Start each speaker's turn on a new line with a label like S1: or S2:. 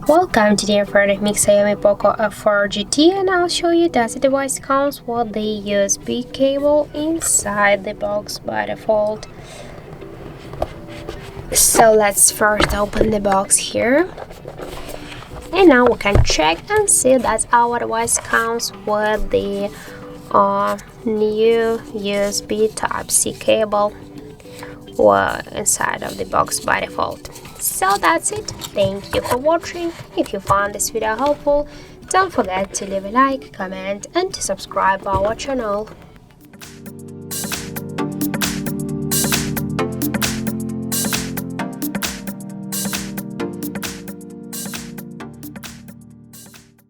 S1: Welcome, today in front of me XIAOMI Poco F4 GT, and I'll show you that the device comes with the USB cable inside the box by default. So let's first open the box here, and now we can check and see that our device comes with the new USB Type-C cable inside of the box by default. So that's it. Thank you for watching. If you found this video helpful, don't forget to leave a like, comment and to subscribe our channel.